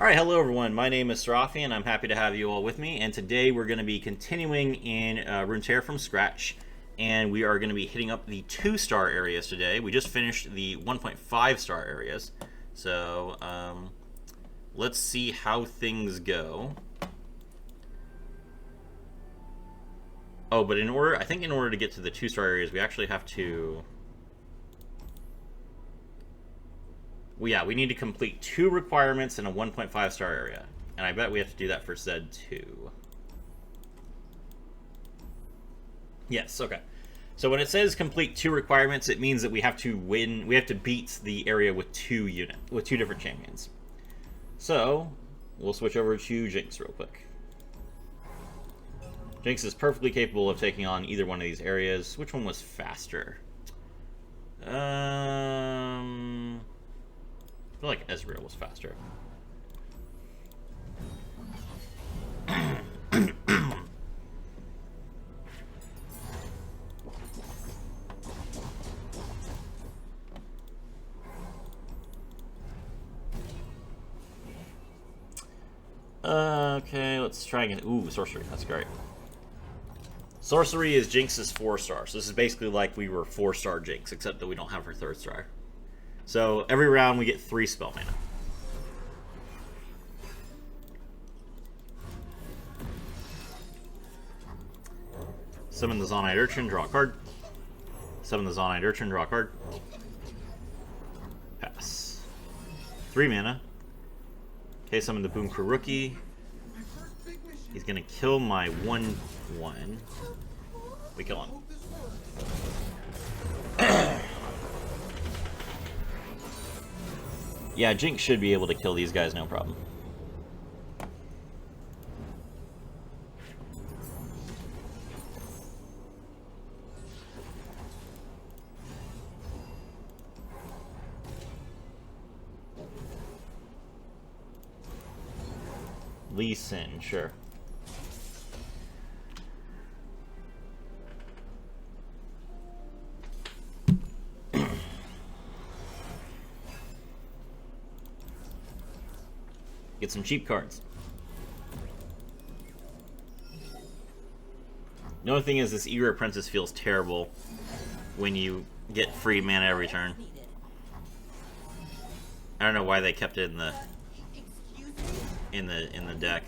Alright, hello everyone, my name is Sarafi and I'm happy to have you all with me, and today we're going to be continuing in Runeterra from scratch, and we are going to be hitting up the 2-star areas today. We just finished the 1.5-star areas, so let's see how things go. Oh, but I think in order to get to the 2-star areas, we actually have to... Well, yeah, we need to complete 2 requirements in a 1.5-star area. And I bet we have to do that for Z2. Yes, okay. So when it says complete 2 requirements, it means that we have to beat the area with 2 different champions. So, we'll switch over to Jinx real quick. Jinx is perfectly capable of taking on either one of these areas. Which one was faster? I feel like Ezreal was faster. Okay, let's try again. Ooh, sorcery. That's great. Sorcery is Jinx's 4-star. So this is basically like we were 4-star Jinx, except that we don't have her 3rd star. So every round we get 3 spell mana. Summon the Zonite Urchin, draw a card. Summon the Zonite Urchin, draw a card. Pass. 3 mana. Okay, summon the Boom Crew Rookie. He's gonna kill my 1/1. We kill him. Yeah, Jinx should be able to kill these guys, no problem. Lee Sin, sure. Get some cheap cards. The only thing is, this Eager Apprentice feels terrible when you get free mana every turn. I don't know why they kept it in the deck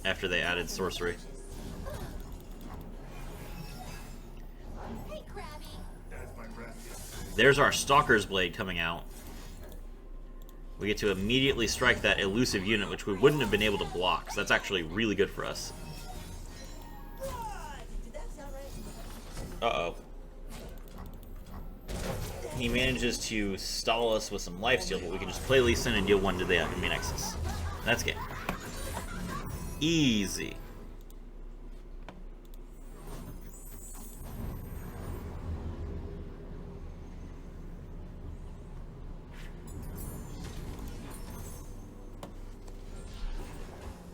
after they added sorcery. There's our Stalker's Blade coming out. We get to immediately strike that elusive unit, which we wouldn't have been able to block, so that's actually really good for us. Uh-oh. He manages to stall us with some lifesteal, but we can just play Lee Sin and deal 1 to the enemy nexus. That's game. Easy.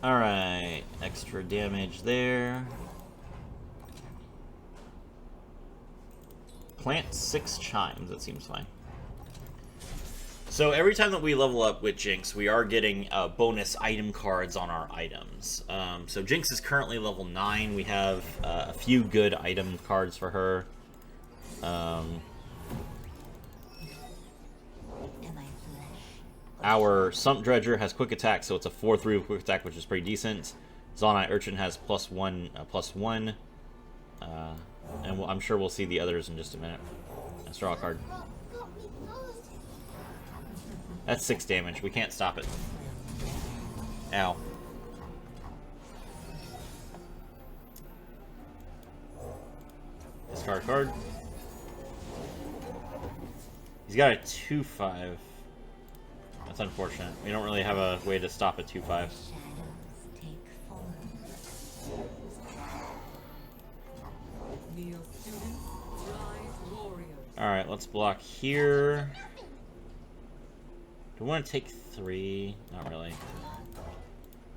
Alright, extra damage there. Plant 6 chimes, that seems fine. So every time that we level up with Jinx, we are getting bonus item cards on our items. So Jinx is currently level 9. We have a few good item cards for her. Our Sump Dredger has quick attack, so it's a 4/3 with quick attack, which is pretty decent. Zonite Urchin has +1/+1. And I'm sure we'll see the others in just a minute. Let's draw a card. That's 6 damage. We can't stop it. Ow. Discard card. He's got a 2/5. That's unfortunate. We don't really have a way to stop a 2/5. Alright, let's block here. Do we want to take 3? Not really.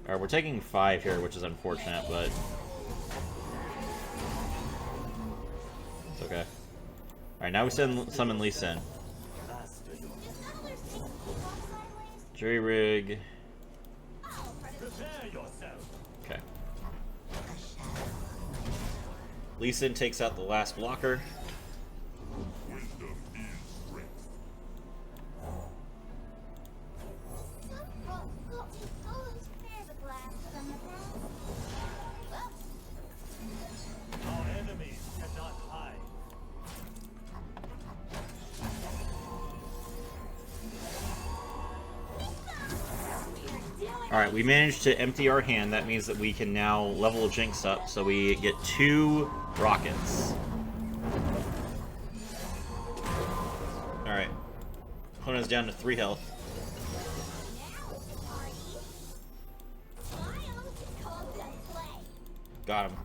Alright, we're taking 5 here, which is unfortunate, but... it's okay. Alright, now we summon Lee Sin. Jury Rig. Okay. Lee Sin takes out the last blocker. Alright, we managed to empty our hand. That means that we can now level Jinx up, so we get 2 rockets. Alright. Opponent's down to 3 health. Got him.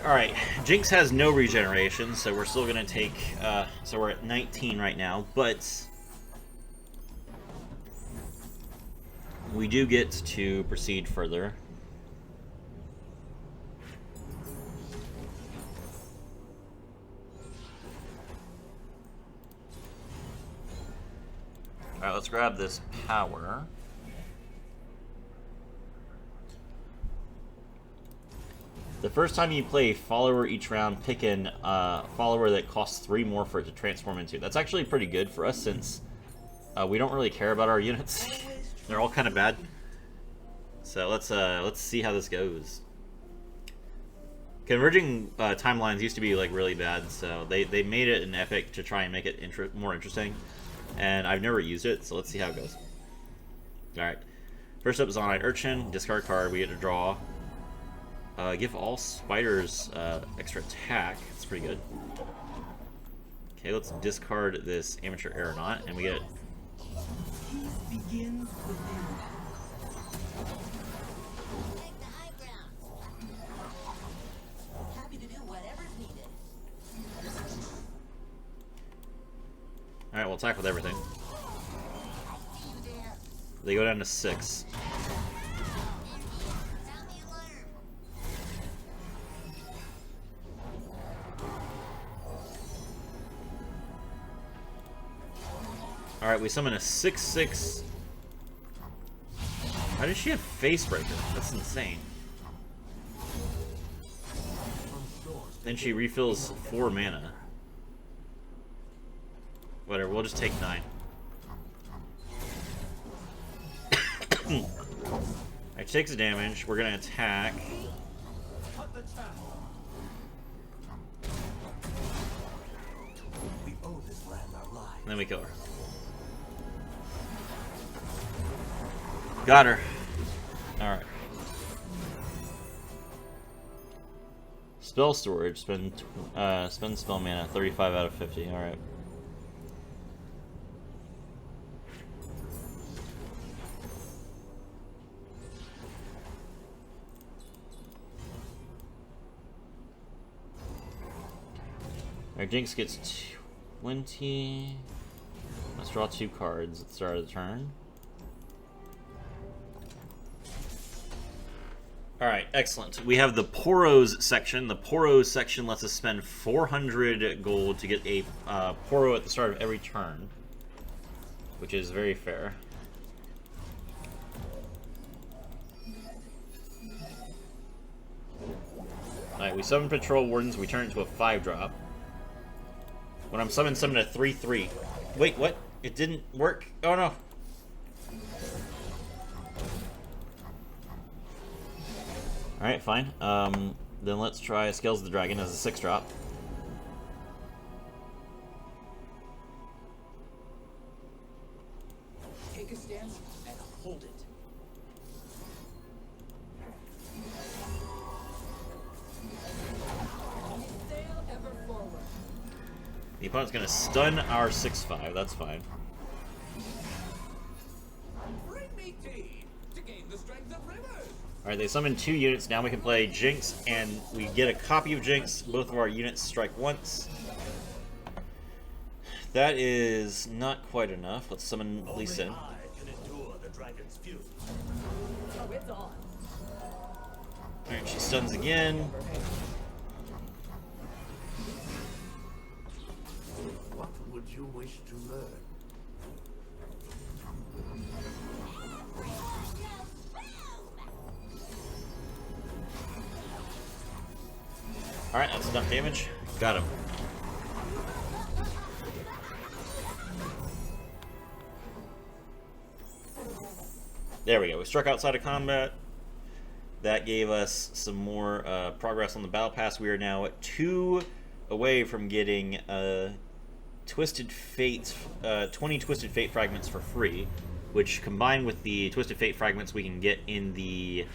Alright, Jinx has no regeneration, so we're still gonna take, so we're at 19 right now, but we do get to proceed further. Alright, let's grab this power. The first time you play follower each round, pick an follower that costs 3 more for it to transform into. That's actually pretty good for us since we don't really care about our units. They're all kind of bad. So let's see how this goes. Converging timelines used to be like really bad, so they made it an epic to try and make it more interesting. And I've never used it, so let's see how it goes. Alright. First up is Zonite Urchin. Discard card, we get to draw. Give all spiders extra attack. That's pretty good. Okay, let's discard this Amateur Aeronaut, and we get... Alright, we'll attack with everything. They go down to 6. Alright, we summon a 6/6. How does she have Facebreaker? That's insane. Then she refills 4 mana. Whatever, we'll just take 9. Alright, she takes the damage. We're gonna attack. And then we kill her. Got her. Alright. Spell storage. Spend spell mana. 35 out of 50. Alright. Alright, Jinx gets 20. Let's draw 2 cards at the start of the turn. Alright, excellent. We have the Poros section. The Poros section lets us spend 400 gold to get a Poro at the start of every turn, which is very fair. Alright, we summon Patrol Wardens, we turn it into a 5-drop. When I'm summoned, summon a 3/3. Wait, what? It didn't work? Oh no. Alright, fine. Then let's try Scales of the Dragon as a 6-drop. Take a stance and hold it. Sail ever forward. The opponent's gonna stun our 6/5, that's fine. Bring me tea to gain the strength of rivers. Alright, they summon 2 units. Now we can play Jinx, and we get a copy of Jinx. Both of our units strike once. That is not quite enough. Let's summon Lee Sin. Oh, it's on. Alright, she stuns again. What would you wish to learn? Alright, that's enough damage. Got him. There we go. We struck outside of combat. That gave us some more progress on the battle pass. We are now at 2 away from getting Twisted Fate, 20 Twisted Fate fragments for free, which combined with the Twisted Fate fragments we can get in the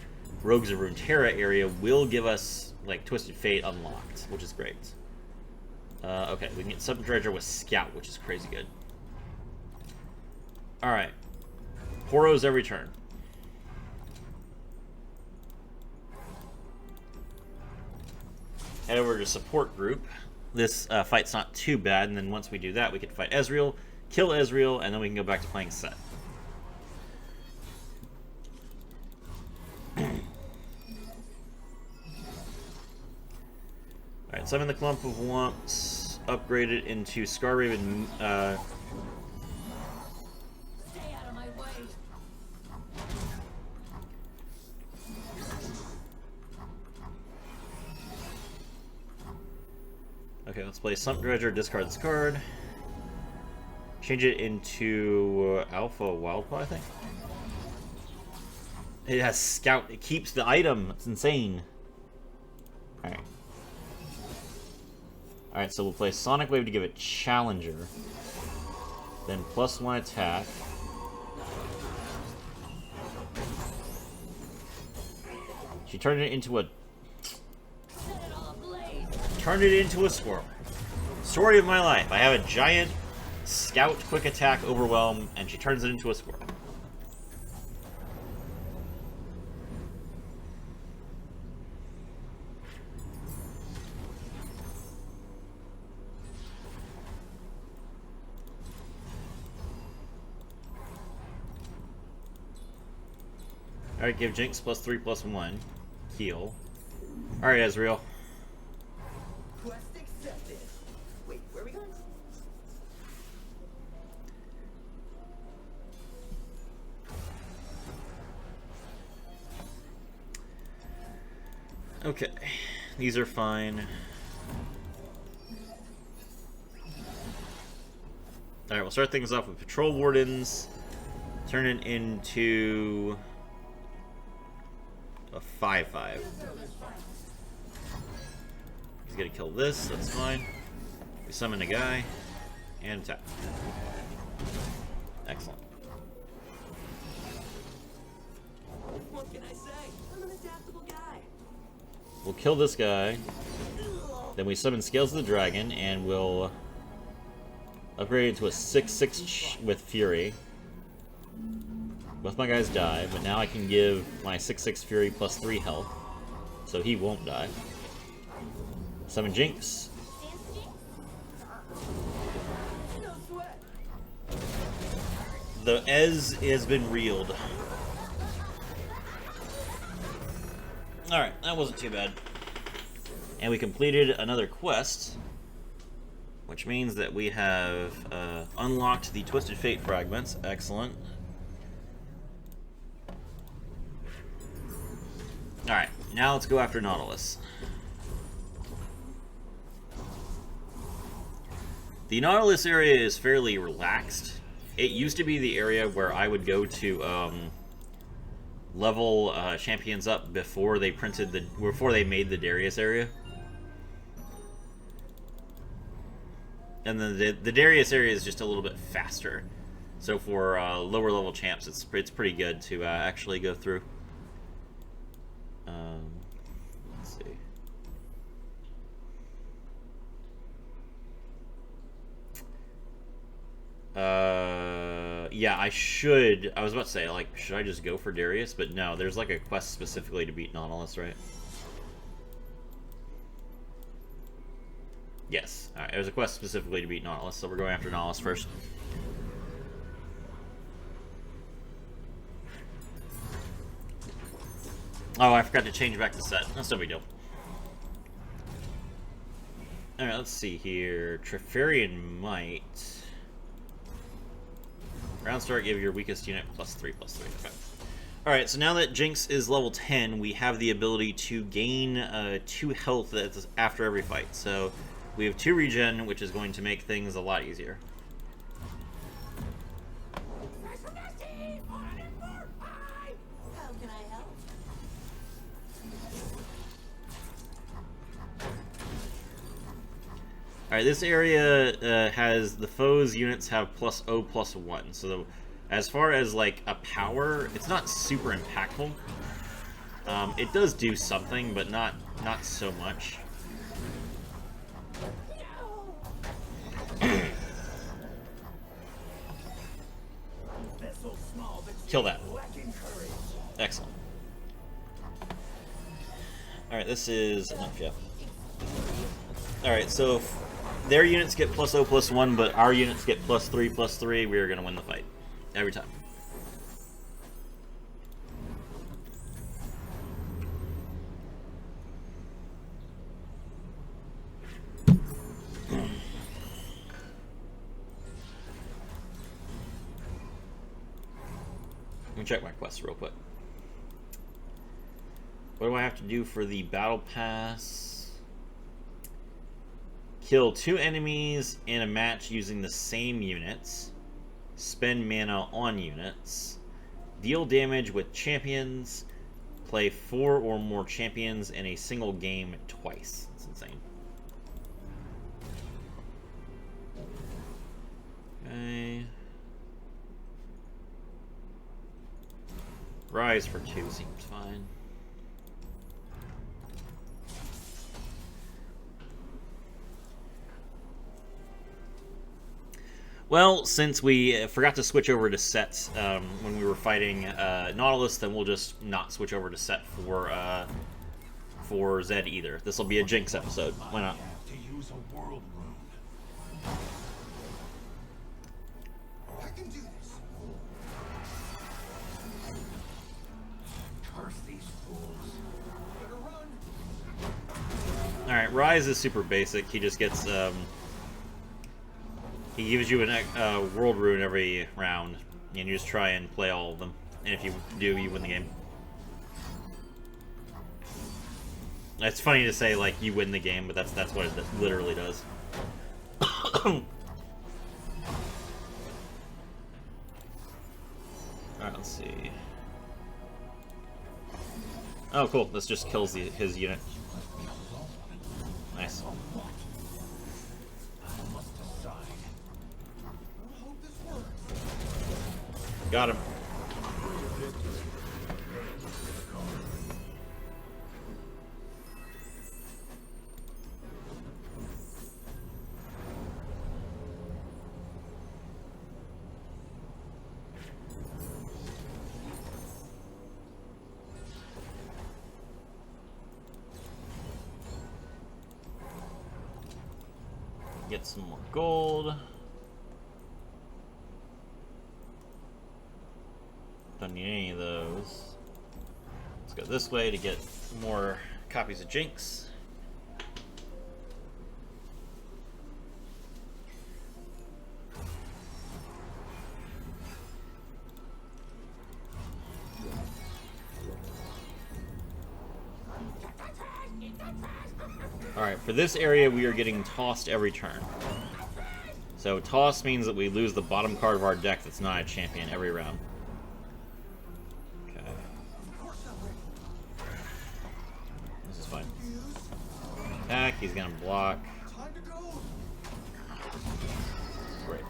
Rogues of Runeterra area will give us like Twisted Fate unlocked, which is great. Okay, we can get Sub Dredger with Scout, which is crazy good. Alright. Poros every turn. Head over to support group. This fight's not too bad, and then once we do that, we can fight Ezreal, kill Ezreal, and then we can go back to playing Set. Alright, summon the Clump of Wumps, upgrade it into Scarraven. Stay out of my way. Okay, let's play Sump Dredger, discard this card. Change it into Alpha Wildpaw, I think. It has Scout. It keeps the item. It's insane. Alright. Alright, so we'll play Sonic Wave to give it Challenger. Then +1 attack. She turned it into a... Set it all ablaze. Turned it into a squirrel. Story of my life. I have a giant Scout quick attack overwhelm, and she turns it into a squirrel. Alright, give Jinx +3/+1. Heal. Alright, Ezreal. Quest accepted. Wait, where are we going? Okay. These are fine. Alright, we'll start things off with Patrol Wardens. Turn it into a 5/5. He's gonna kill this, that's fine. We summon a guy and attack. Excellent. What can I say? I'm an adaptable guy. We'll kill this guy. Then we summon Scales of the Dragon and we'll upgrade it to a 6/6 with Fury. Both my guys die, but now I can give my 6/6 Fury +3 health, so he won't die. Summon Jinx. No sweat. The Ez has been reeled. Alright, that wasn't too bad. And we completed another quest, which means that we have unlocked the Twisted Fate fragments. Excellent. Alright, now let's go after Nautilus. The Nautilus area is fairly relaxed. It used to be the area where I would go to level champions up before they made the Darius area. And then the Darius area is just a little bit faster. So for lower level champs, it's pretty good to actually go through. Let's see. Yeah, I should. I was about to say, like, should I just go for Darius? But no, there's like a quest specifically to beat Nautilus, right? Yes. Alright, there's a quest specifically to beat Nautilus, so we're going after Nautilus first. Oh, I forgot to change back to Set. That's no big deal. Alright, let's see here. Trifarian Might. Round start, give your weakest unit +3/+3. Okay. Alright, so now that Jinx is level 10, we have the ability to gain 2 health after every fight. So we have 2 regen, which is going to make things a lot easier. How can I help? Alright, this area has the foe's units have +0/+1. So as far as like a power, it's not super impactful. It does do something, but not so much. Kill that. Excellent. Alright, this is enough, yeah. Alright, so if their units get +0/+1, but our units get +3/+3, we are going to win the fight. Every time. Let me check my quests real quick. What do I have to do for the battle pass? Kill 2 enemies in a match using the same units. Spend mana on units. Deal damage with champions. Play 4 or more champions in a single game twice. That's insane. Okay. Rise for 2 seems fine. Well, since we forgot to switch over to sets when we were fighting Nautilus, then we'll just not switch over to set for Zed either. This will be a Jinx episode. Why not? To use a world rune. I can do this. Curse these fools. Better run. Alright, Rise is super basic. He just gets, he gives you a world rune every round, and you just try and play all of them. And if you do, you win the game. It's funny to say, like, you win the game, but that's what it literally does. Alright, let's see. Oh, cool. This just kills his unit. Nice. Got him. Get some more gold. Don't need any of those. Let's go this way to get more copies of Jinx. Alright, for this area we are getting tossed every turn. So toss means that we lose the bottom card of our deck that's not a champion every round. Okay. This is fine. Attack, he's gonna block. Great.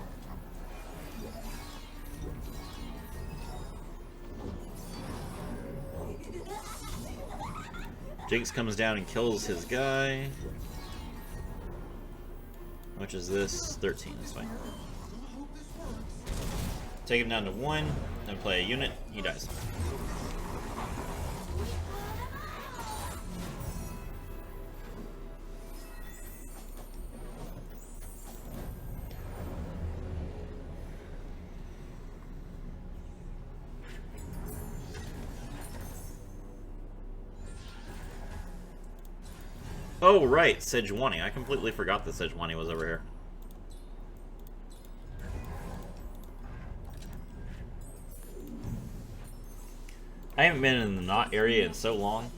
Jinx comes down and kills his guy. Which is this? 13, that's fine. Take him down to 1, then play a unit, he dies. Oh, right, Sejuani. I completely forgot that Sejuani was over here. I haven't been in the knot area in so long.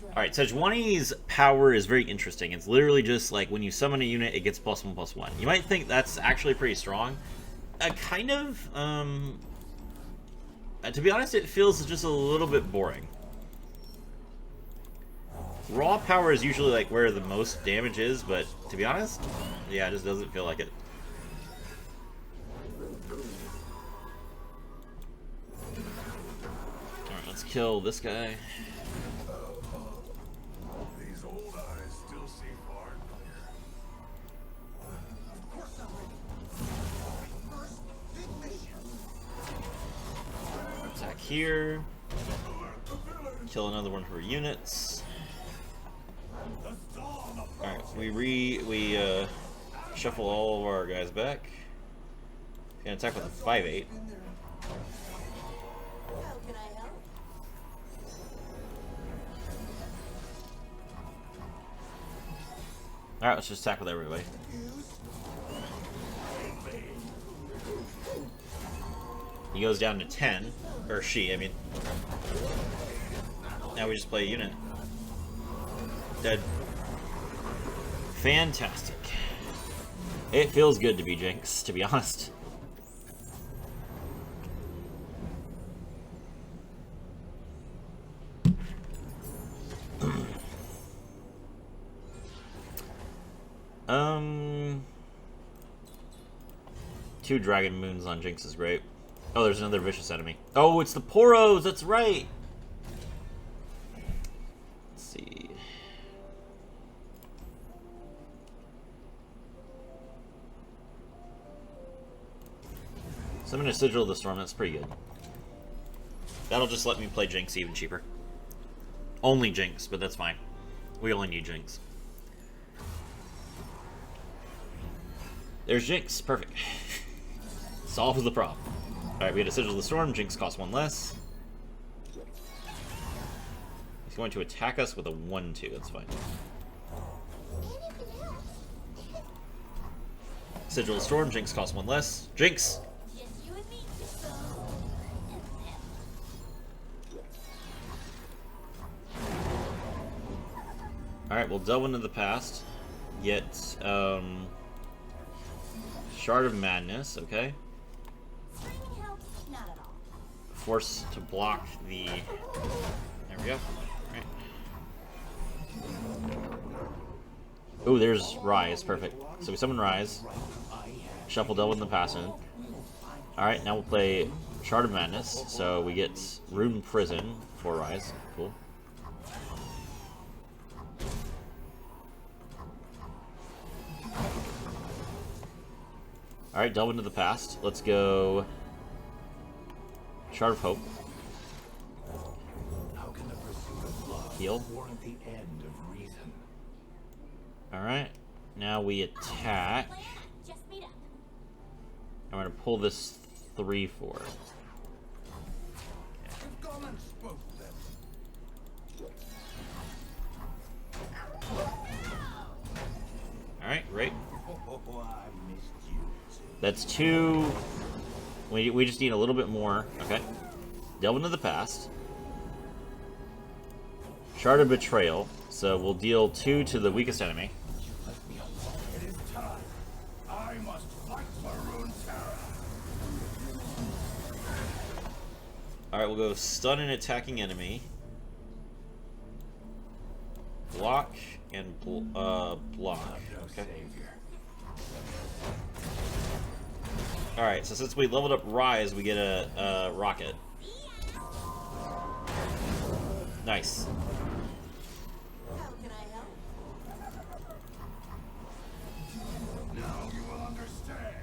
Alright, Sejuani's power is very interesting. It's literally just like when you summon a unit, it gets +1/+1. You might think that's actually pretty strong. Kind of, to be honest, it feels just a little bit boring. Raw power is usually like where the most damage is, but to be honest, yeah, it just doesn't feel like it. Alright, let's kill this guy. These old eyes still see far and clear. Of course I'm ready. First, big mission. Attack here. Kill another one of her units. Alright, we shuffle all of our guys back. Gonna attack with a 5/8. How can I help? Alright, let's just attack with everybody. He goes down to 10. Or she, I mean. Now we just play a unit. Dead. Fantastic. It feels good to be Jinx, to be honest. Two Dragon Moons on Jinx is great. Oh, there's another vicious enemy. Oh, it's the Poros, that's right! Let's see. Summon a Sigil of the Storm, that's pretty good. That'll just let me play Jinx even cheaper. Only Jinx, but that's fine. We only need Jinx. There's Jinx, perfect. Solves the problem. Alright, we had a Sigil of the Storm, Jinx costs 1 less. He's going to attack us with a 1/2, that's fine. Sigil of the Storm, Jinx costs 1 less. Jinx! Just you and me. Alright, we'll delve into the past. Get, Shard of Madness, okay. Screaming helps? Not at all. Force to block the... There we go. Alright. Ooh, there's Rise, perfect. So we summon Rise. Shuffle delve in the past in. Alright, now we'll play Shard of Madness. So we get Rune Prison for Rise. Cool. Alright, delve into the past. Let's go Shard of Hope. How can the pursuit of love Heal. warrant the end of reason? Alright, now we attack. Just meet up. I'm going to pull this 3/4. You've gone and spoke them. Alright, great. Oh, I missed you too. That's 2. We just need a little bit more. Okay. Delve into the past. Shard of Betrayal. So we'll deal 2 to the weakest enemy. Let me alone. It is time. I must fight for Runeterra. Alright, we'll go stun an attacking enemy. Block and block. No Okay. savior. Alright, so since we leveled up Rise, we get a rocket. Nice. How can I help? Now you will understand.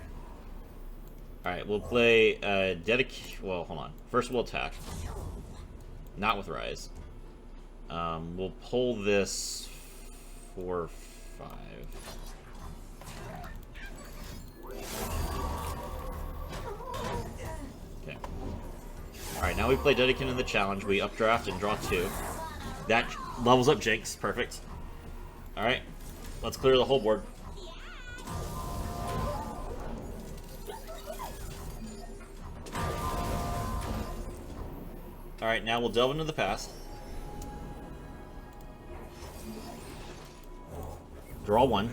Alright, we'll play well, hold on. First we'll attack. Not with Rise. We'll pull this 4/5. Okay. Alright, now we play Dedekin in the challenge. We updraft and draw 2. That levels up Jinx. Perfect. Alright. Let's clear the whole board. Alright, now we'll delve into the past. Draw one.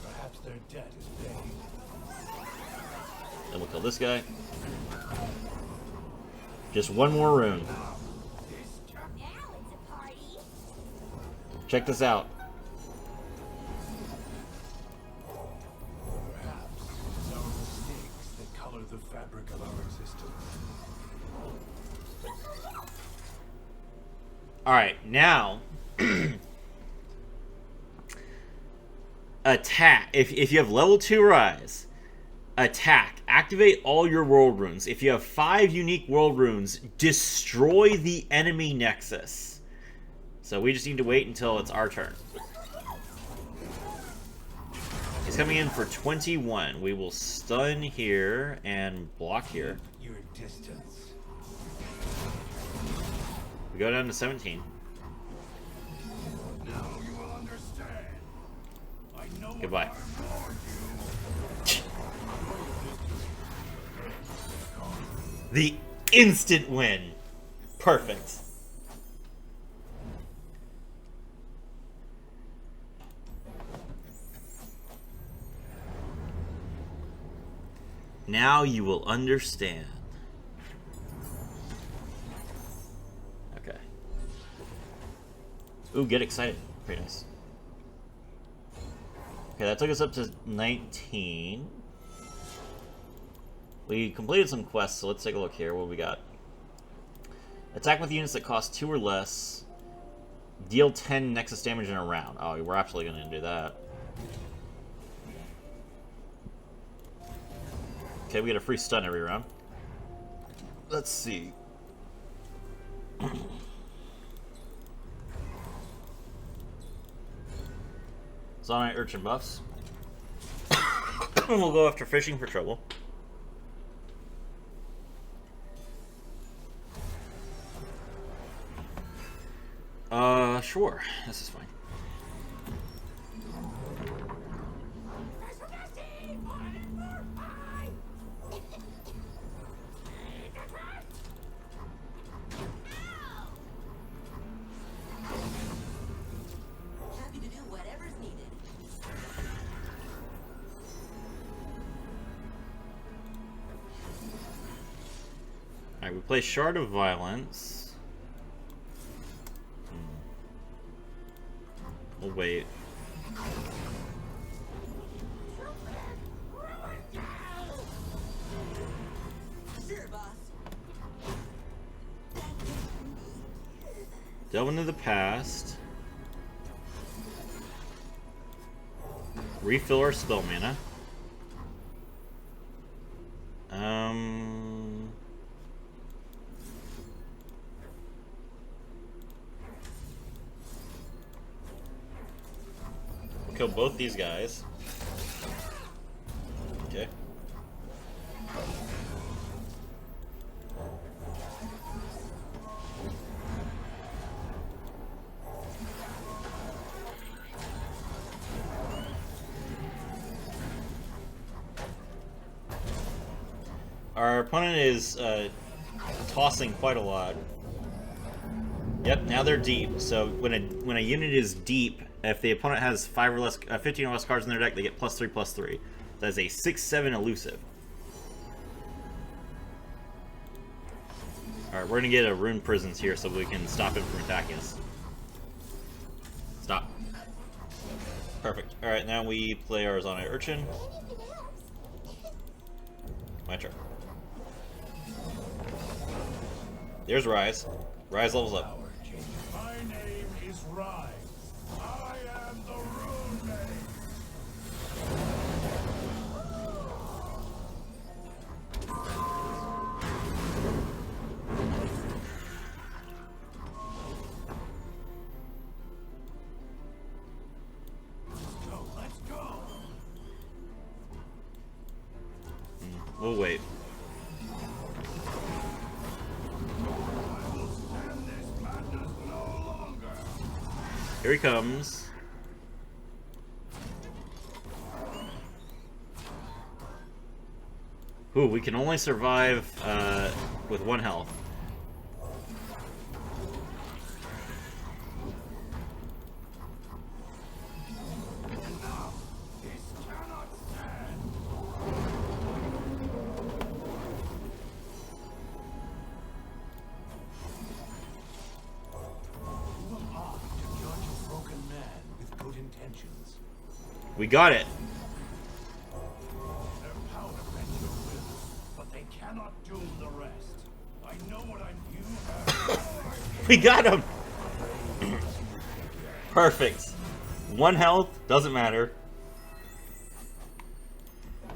Perhaps their debt is paid. Then we'll kill this guy. Just one more rune. Now it's a party. Check this out. Perhaps it's our mistakes that color the fabric of our existence. Alright, now attack. If you have level 2 rise, attack. Activate all your world runes. If you have 5 unique world runes, destroy the enemy nexus. So we just need to wait until it's our turn. He's coming in for 21. We will stun here and block here. Your distance. We go down to 17. Now you will understand. I know what Goodbye. The instant win. Perfect. Now you will understand. Okay. Ooh, get excited. Pretty nice. Okay, that took us up to 19. We completed some quests, so let's take a look here. What we got? Attack with units that cost 2 or less. Deal 10 Nexus damage in a round. Oh, we're absolutely going to do that. Okay, we get a free stun every round. Let's see. Zonite Urchin buffs. We'll go after fishing for trouble. Sure. This is fine. Happy to do whatever's needed. Alright, we play Shard of Violence. We'll wait. Sure, boss. Delve into the past. Refill our spell mana. We'll kill both these guys. Okay. Our opponent is tossing quite a lot. Yep, now they're deep. So when a unit is deep, if the opponent has 5 or less, 15 or less cards in their deck, they get +3/+3. That's a 6/7 elusive. All right, we're gonna get a rune prisons here so we can stop him from attacking us. Stop. Perfect. All right, now we play our Zonite Urchin. My turn. There's Rise. Rise levels up. My name is Rise. I am the Rune Maid. Let's go. We'll wait. I will stand this madness no longer. Here he comes. Ooh, we can only survive with 1 health. We got it. Their power bends your will, but they cannot doom the rest. I know what you have. We got him. Perfect. 1 health, doesn't matter.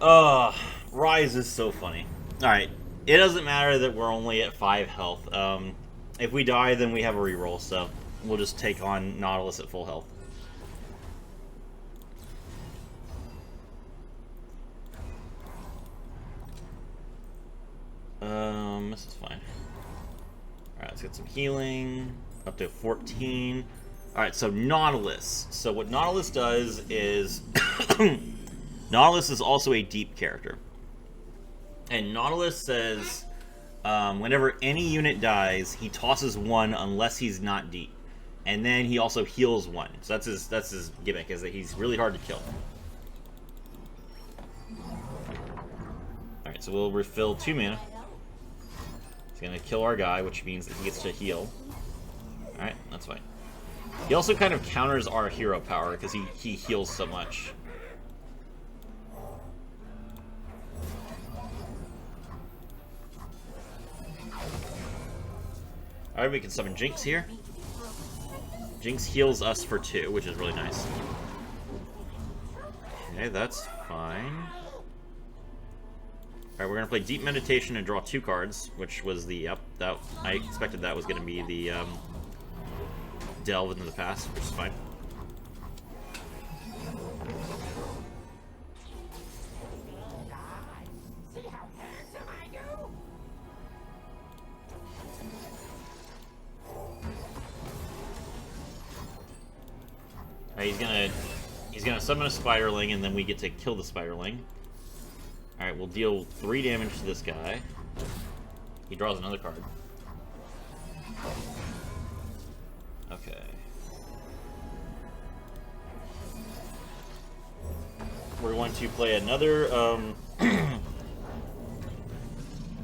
Rise is so funny. Alright, it doesn't matter that we're only at 5 health. If we die, then we have a reroll, so we'll just take on Nautilus at full health. This is fine. Alright, let's get some healing. Up to 14. Alright, so Nautilus. So what Nautilus does is... Nautilus is also a deep character. And Nautilus says, whenever any unit dies, he tosses 1 unless he's not deep. And then he also heals 1. So that's his gimmick, is that he's really hard to kill. Alright, so we'll refill 2 mana. He's gonna kill our guy, which means that he gets to heal. Alright, that's fine. He also kind of counters our hero power, because he heals so much. Alright, we can summon Jinx here. Jinx heals us for 2, which is really nice. Okay, that's fine. Alright, we're gonna play Deep Meditation and draw 2 cards, which was the, that I expected that was gonna be the, Delve into the past, which is fine. See how handsome I do? Alright, he's gonna summon a Spiderling, and then we get to kill the Spiderling. Alright, we'll deal 3 damage to this guy. He draws another card. Okay. We're going to play another,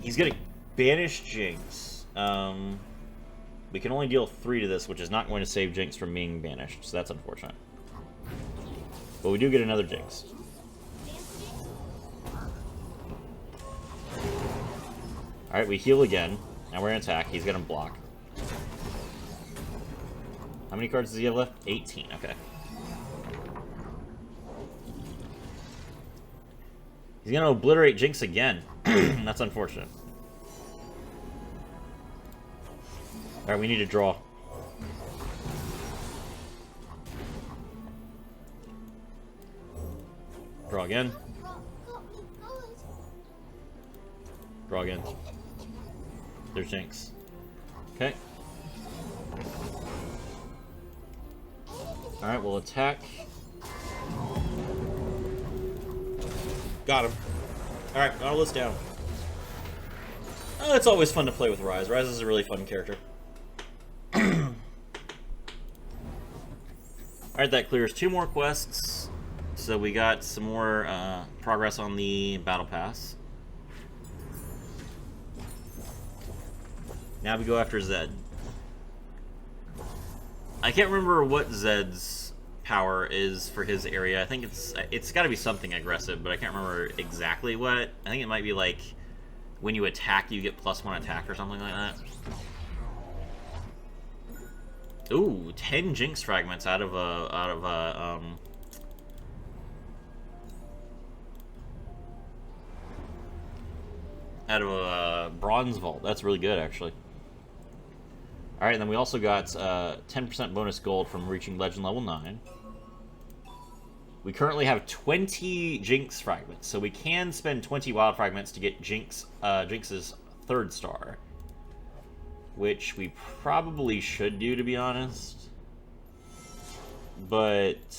he's gonna banish Jinx. We can only deal 3 to this, which is not going to save Jinx from being banished, so that's unfortunate. But we do get another Jinx. Alright, we heal again. Now we're gonna attack. He's gonna block. How many cards does he have left? 18, okay. He's gonna obliterate Jinx again. That's unfortunate. Alright, we need to draw. Draw again. Draw again. There's Jinx. Okay. Alright, we'll attack. Got him. Alright, Nautilus down. Oh, it's always fun to play with Rise. Rise is a really fun character. Alright, that clears 2 more quests. So we got some more progress on the Battle Pass. Now we go after Zed. I can't remember what Zed's power is for his area. I think it's got to be something aggressive, but I can't remember exactly what. I think it might be like when you attack, you get +1 attack or something like that. Ooh, 10 Jinx fragments out of a bronze vault. That's really good, actually. Alright, and then we also got 10% bonus gold from reaching legend level 9. We currently have 20 Jinx fragments, so we can spend 20 wild fragments to get Jinx's 3rd star. Which we probably should do, to be honest. But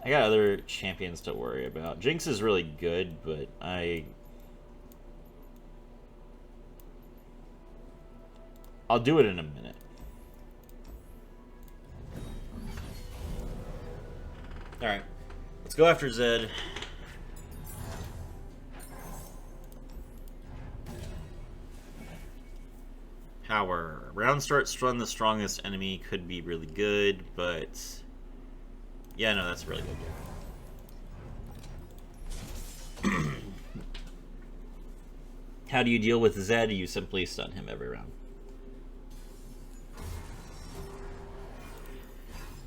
I got other champions to worry about. Jinx is really good, but I'll do it in a minute. Alright. Let's go after Zed. Power. Round start stun the strongest enemy could be really good, but Yeah, no, that's really good. How do you deal with Zed? You simply stun him every round.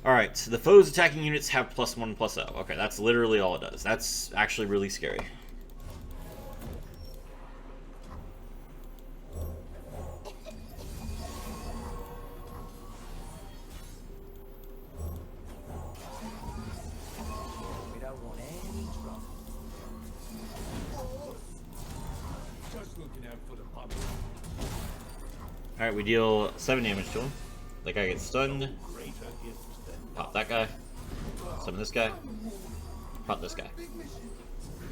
Alright, so the foe's attacking units have +1/+0. Okay, that's literally all it does. That's actually really scary. We don't want any trouble. Just looking out for the public. Alright, we deal 7 damage to him. That guy gets stunned. Greater gifts than Pop that guy. Summon this guy. Pop this guy.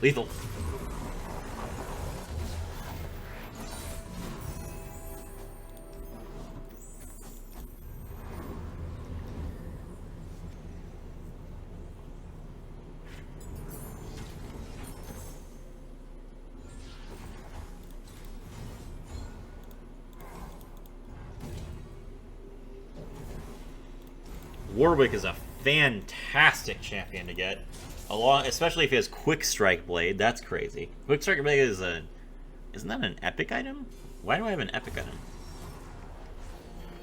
Lethal. Warwick is a fantastic champion to get, especially if he has Quick Strike Blade. That's crazy. Quick Strike Blade isn't that an epic item? Why do I have an epic item?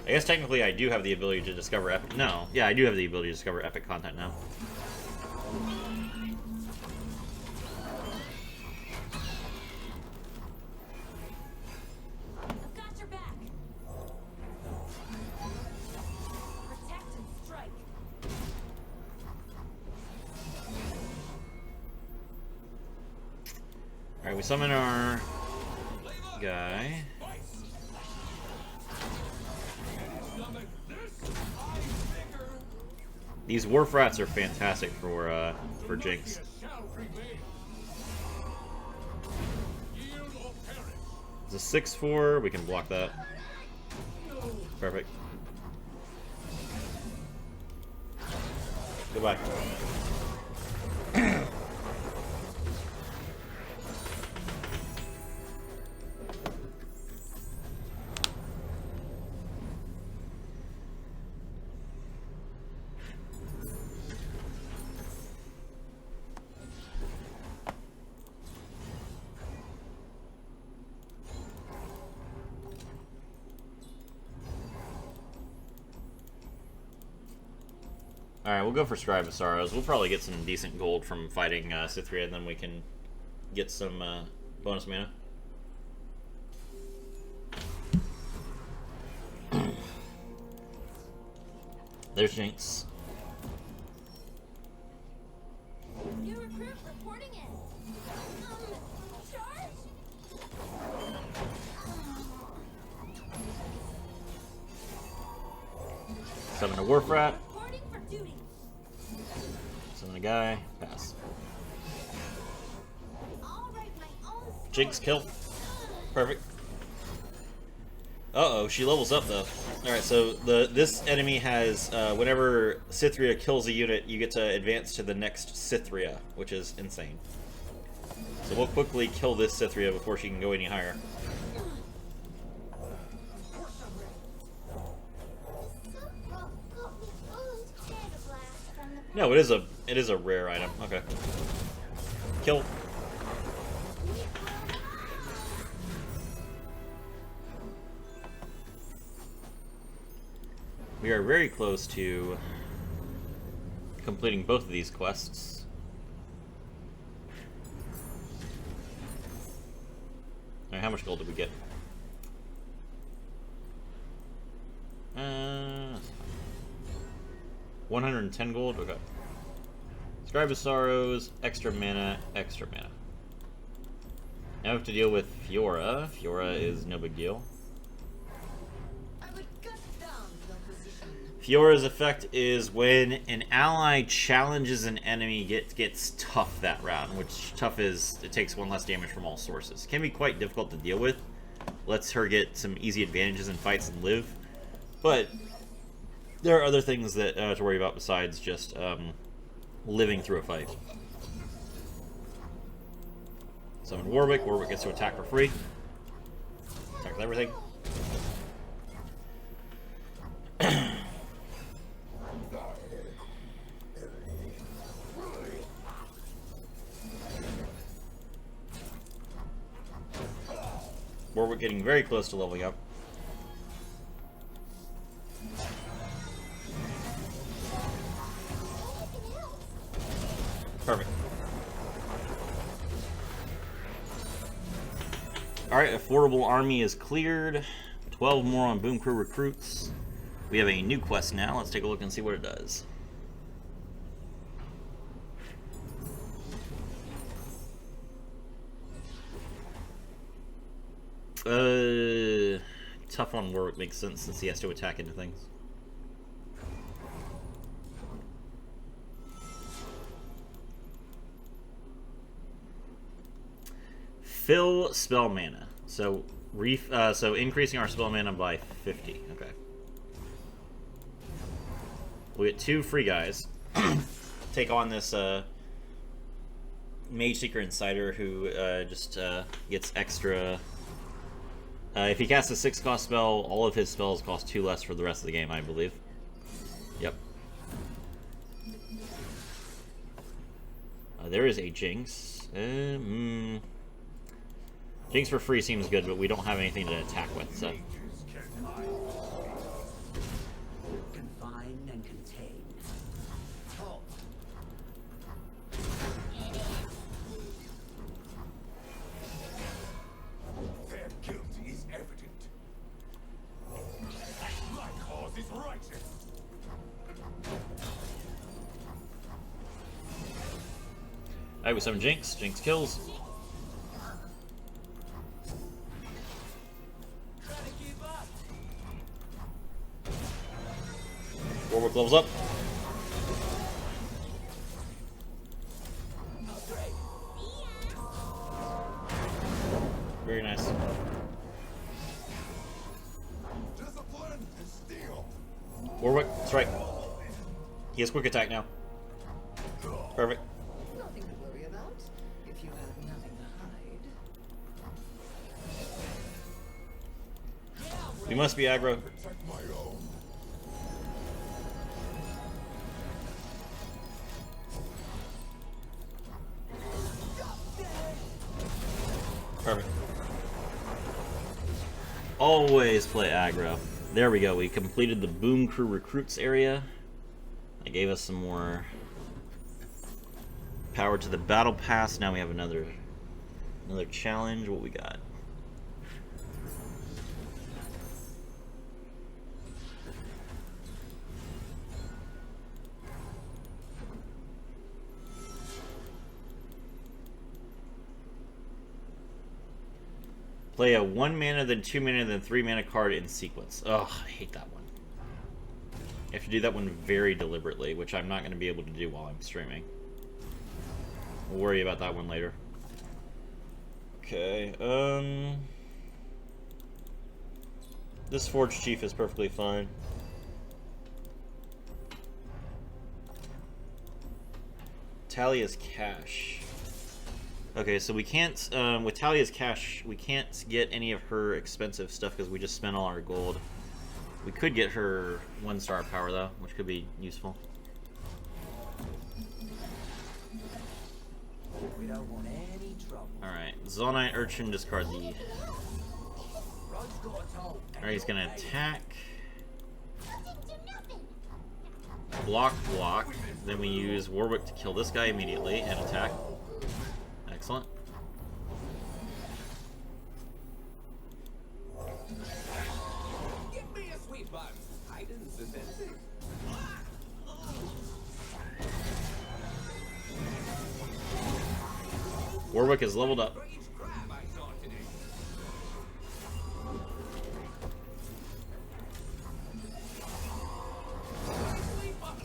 I guess technically I do have the ability to discover epic. No, yeah, I do have the ability to discover epic content now. I've got your back. Protect and strike. All right, we summon our guy. These Wharf Rats are fantastic for Jinx. It's a 6/4. We can block that. Perfect. Goodbye. Alright, we'll go for Scribe of Sorrows. We'll probably get some decent gold from fighting Cythria, and then we can get some bonus mana. There's Jinx. New recruit reporting in. Charge? Summon a Wharf Rat. Reporting for duty. Summon a guy. Pass. I'll write my own Jinx kill. Perfect. Uh-oh, she levels up though. Alright, so this enemy has, whenever Cythria kills a unit, you get to advance to the next Cythria, which is insane. So we'll quickly kill this Cythria before she can go any higher. No, it is a rare item. Okay. Kill. We are very close to completing both of these quests. Alright, how much gold did we get? 110 gold? Okay. Scribe of Sorrows, extra mana, extra mana. Now we have to deal with Fiora. Fiora is no big deal. I would cut down the position. Fiora's effect is when an ally challenges an enemy, gets tough that round, which tough is, it takes 1 less damage from all sources. Can be quite difficult to deal with. Lets her get some easy advantages in fights and live. But there are other things that to worry about besides just living through a fight. Summon Warwick. Warwick gets to attack for free. Attack with everything. Warwick getting very close to leveling up. Perfect. Alright, affordable army is cleared. 12 more on Boom Crew recruits. We have a new quest now. Let's take a look and see what it does. Tough on Warwick makes sense since he has to attack into things. Fill spell mana. So so increasing our spell mana by 50. Okay. We get 2 free guys. Take on this Mage Seeker Insider who just gets extra. If he casts a 6-cost spell, all of his spells cost 2 less for the rest of the game, I believe. Yep. There is a Jinx. Jinx for free seems good, but we don't have anything to attack with, so. Confine and contain. Halt. Their guilt is evident. My cause is righteous. Alright, with some Jinx. Jinx kills. Warwick levels up. Very nice. Discipline and steel. Warwick, strike. He has quick attack now. Perfect. Nothing to worry about if you have nothing to hide. We must be aggro. Protect my own. Perfect. Always play aggro. There we go. We completed the Boom Crew recruits area. That gave us some more power to the battle pass. Now we have another challenge. What we got? Play a 1 mana, then 2 mana, then 3 mana card in sequence. Ugh, I hate that one. You have to do that one very deliberately, which I'm not going to be able to do while I'm streaming. We'll worry about that one later. Okay, this Forge Chief is perfectly fine. Talia's Cash. Okay, so we can't, with Talia's Cash, we can't get any of her expensive stuff because we just spent all our gold. We could get her 1-star power though, which could be useful. We don't want any trouble. Alright, Zonite Urchin, discard the... Rod's got a toll. Alright, he's gonna attack. Nothing to nothing. Block. Then we use Warwick to kill this guy immediately and attack. Excellent. Give me a sweet box. Items defensive. Warwick is leveled up. For each crab I saw today. Sweet box.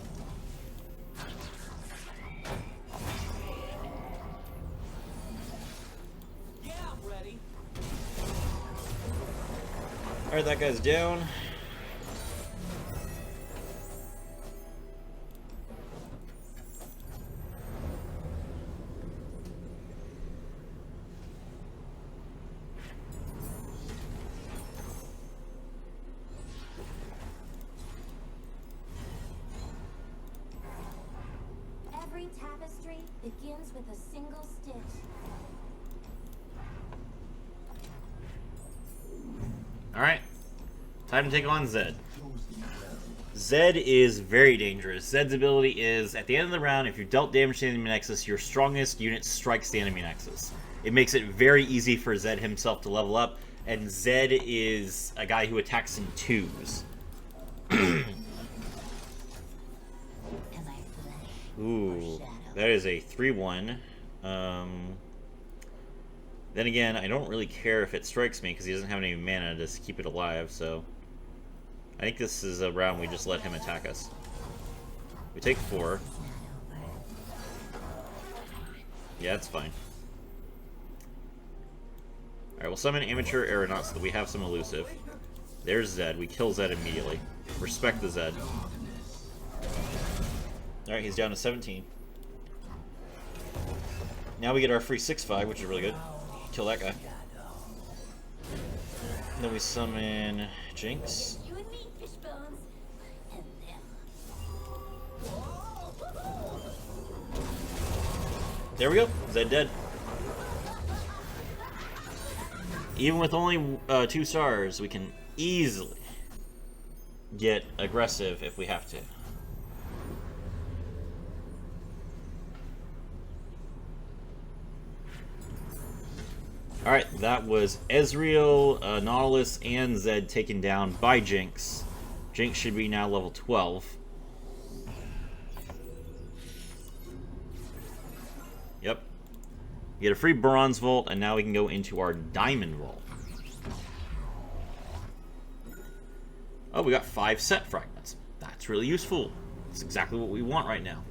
Yeah, I'm ready. Alright, that guy's down. Every tapestry begins with a single stitch. Alright. Time to take on Zed. Zed is very dangerous. Zed's ability is, at the end of the round, if you dealt damage to the enemy nexus, your strongest unit strikes the enemy nexus. It makes it very easy for Zed himself to level up, and Zed is a guy who attacks in twos. Ooh, that is a 3-1. Then again, I don't really care if it strikes me because he doesn't have any mana to keep it alive, so I think this is a round we just let him attack us. We take 4. Yeah, that's fine. Alright, we'll summon Amateur Aeronaut so that we have some elusive. There's Zed. We kill Zed immediately. Respect the Zed. Alright, he's down to 17. Now we get our free 6/5, which is really good. Kill that guy. Then we summon Jinx. You and me, Fishbones. And them. There we go. Zed dead. Even with only 2 stars, we can easily get aggressive if we have to. Alright, that was Ezreal, Nautilus, and Zed taken down by Jinx. Jinx should be now level 12. Yep. We get a free Bronze Vault, and now we can go into our Diamond Vault. Oh, we got 5 set fragments. That's really useful. That's exactly what we want right now.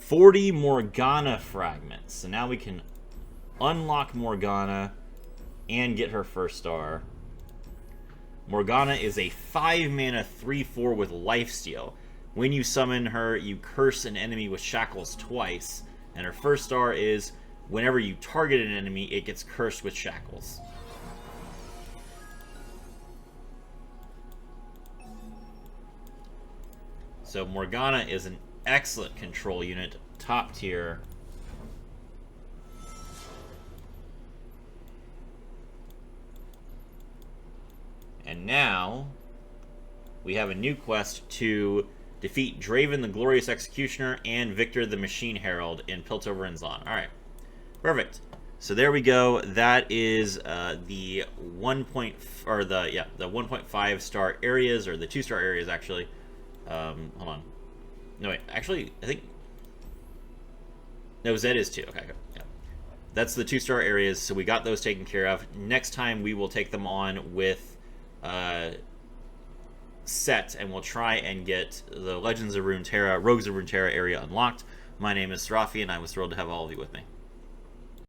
$40 Morgana fragments. So now we can unlock Morgana and get her first star. Morgana is a 5-mana 3/4 with lifesteal. When you summon her, you curse an enemy with shackles twice. And her first star is whenever you target an enemy, it gets cursed with shackles. So Morgana is an excellent control unit, top tier. And now we have a new quest to defeat Draven the Glorious Executioner and Victor the Machine Herald in Piltover and Zon. Alright, perfect. So there we go. That is the 1.5 star areas, or the 2-star areas actually. Hold on. No, wait. Actually, I think... No, Zed is 2. Okay, yeah. That's the 2-star areas, so we got those taken care of. Next time, we will take them on with Set, and we'll try and get the Legends of Runeterra, Rogues of Runeterra area unlocked. My name is Serafi, and I was thrilled to have all of you with me.